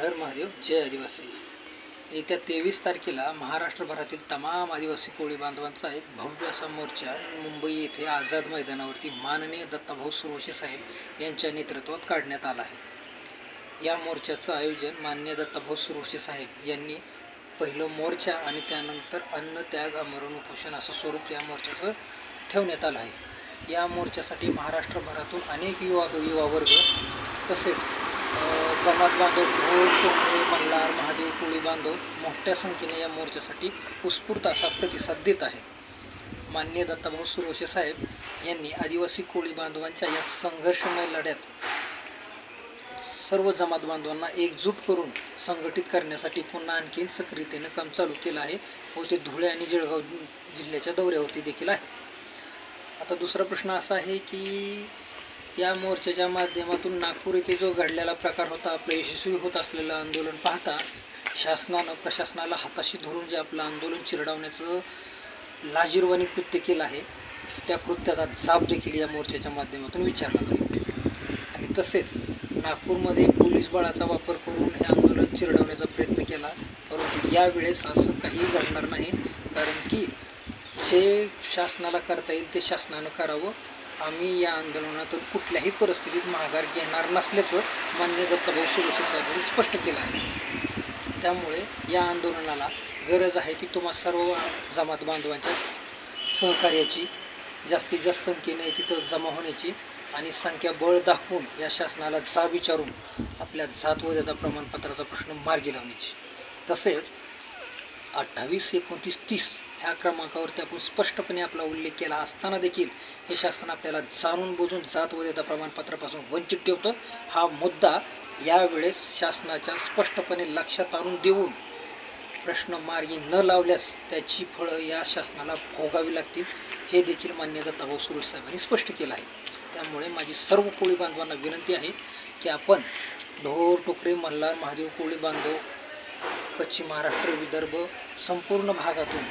हर महादेव जय आदिवासी. येत्या 23 तारखेला महाराष्ट्रभरातील तमाम आदिवासी कोळी बांधवांचा एक भव्य असा मोर्चा मुंबई येथे आझाद मैदानावरती माननीय दत्ताभाऊ सुरवशी साहेब यांच्या नेतृत्वात काढण्यात आला आहे. या मोर्चाचं आयोजन माननीय दत्ताभाऊ सुरवशी साहेब यांनी पहिलं मोर्चा आणि त्यानंतर अन्न त्याग आमरण उपोषण असं स्वरूप या मोर्चाचं ठेवण्यात आलं आहे. या मोर्चासाठी महाराष्ट्रभरातून अनेक युवा वर्ग तसेच जमात बांधव, ढोल, टोकरे, मल्हार, महादेव, कोळी बांधव मोठ्या संख्येने या मोर्चासाठी उत्स्फूर्त असा प्रतिसाद देत आहे. माननीय दत्ताभाऊ सुरवशी साहेब यांनी आदिवासी कोळी बांधवांच्या या संघर्षमय लढ्यात सर्व जमात बांधवांना एकजूट करून संघटित करण्यासाठी पुन्हा आणखीन सक्रियतेनं काम चालू केलं आहे व ते धुळे आणि जळगाव जिल्ह्याच्या दौऱ्यावरती देखील आहे. आता दुसरा प्रश्न असा आहे की या मोर्चाच्या माध्यमातून नागपूर येथे जो घडलेला प्रकार होता, आपलं यशस्वी होत असलेलं आंदोलन पाहता प्रशासनाला हाताशी धरून जे आपलं आंदोलन चिरडावण्याचं लाजिरवाणी कृत्य केलं आहे, त्या कृत्याचा जाब देखील या मोर्चाच्या माध्यमातून विचारला जाईल. आणि तसेच नागपूरमध्ये पोलीस बळाचा वापर करून हे आंदोलन चिरडवण्याचा प्रयत्न केला, परंतु यावेळेस असं काही घडणार नाही, कारण की जे शासनाला करता येईल ते शासनानं करावं. आम्ही या आंदोलनातून कुठल्याही परिस्थितीत माघार घेणार नसल्याचं माननीय दत्ताभाऊ सुरवशी साहेबांनी स्पष्ट केलं आहे. त्यामुळे या आंदोलनाला गरज आहे ती तुम्हा सर्व जमात बांधवांच्या सहकार्याची, जास्तीत जास्त संख्येने तिथं जमा होण्याची आणि संख्याबळ दाखवून या शासनाला जाब विचारून आपल्या जात व जात प्रमाणपत्राचा प्रश्न मार्गी लावण्याची. तसेच 28, 29, 30 ह्या क्रमांकावरती आपण स्पष्टपणे आपला उल्लेख केला असताना देखील हे शासन आपल्याला जाणून बुजून जात व देता प्रमाणपत्रापासून वंचित ठेवतं. हा मुद्दा यावेळेस शासनाच्या स्पष्टपणे लक्षात आणून देऊन प्रश्न मार्गी न लावल्यास त्याची फळं या शासनाला भोगावी लागतील, हे देखील माननीय दत्ताभाऊ सुरवशी साहेबांनी स्पष्ट केलं आहे. त्यामुळे माझी सर्व कोळी बांधवांना विनंती आहे की आपण ढोर, टोकरे, मल्हार, महादेव, कोळी बांधव, पश्चिम महाराष्ट्र, विदर्भ संपूर्ण भागातून,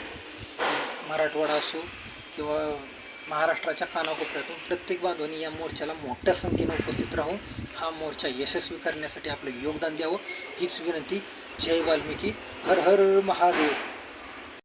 मराठवाडा असो किंवा महाराष्ट्राच्या कानाकोपऱ्यातून प्रत्येक बांधवांनी या मोर्चाला मोठ्या संख्येने उपस्थित राहून हा मोर्चा यशस्वी करण्यासाठी आपलं योगदान द्यावं, हीच विनंती. जय वाल्मिकी. हर हर महादेव.